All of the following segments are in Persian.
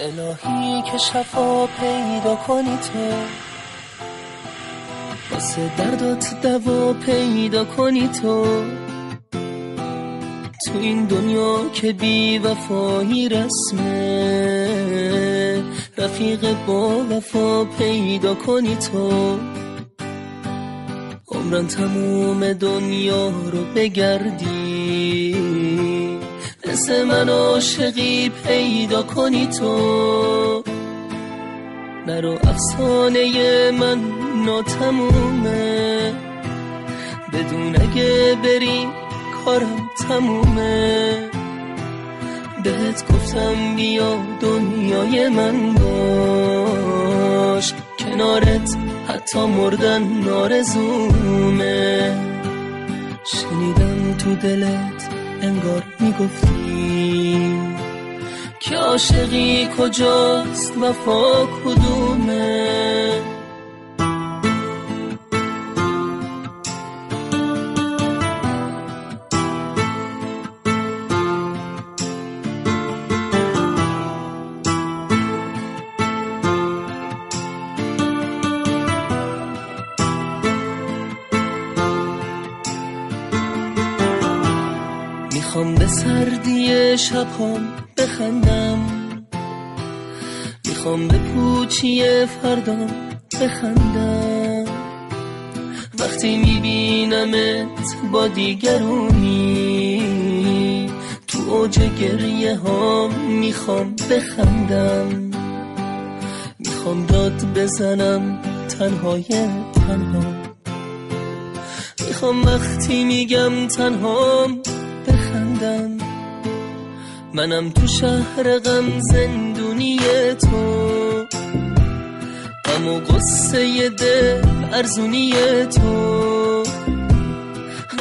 الهی که شفا پیدا کنی تو، واسه دردات دوا پیدا کنی تو این دنیا که بی وفایی رسمه، رفیق با وفا پیدا کنی تو عمرن تموم دنیا رو بگردی، مثل من عاشقی پیدا کنی تو نرو افسانه من ناتمومه، بدون اگه بری کارم تمومه، بهت گفتم بیا دنیای من باش، کنارت حتی مردن نارزومه. شنیدم تو دلت انگار میگفتی که عاشقی کجاست وفا کدومه. میخوام به سردی شبام بخندم، میخوام به پوچی فردام بخندم، وقتی میبینمت با دیگرونی تو اوج گریه ها میخوام بخندم، میخوام داد بزنم تنهای تنها، میخوام وقتی میگم تنهام بخندم، منم تو شهر غم زندونی تو، غم و غصه دل ارزونی تو،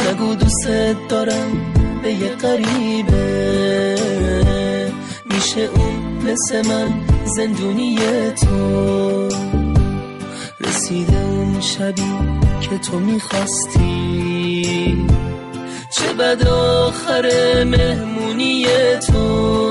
نگو دوست دارم به یه غریبه، میشه اون مثل من زندونی تو، رسیده اون شبی که تو میخواستی، چه بد آخر مهمونی تو.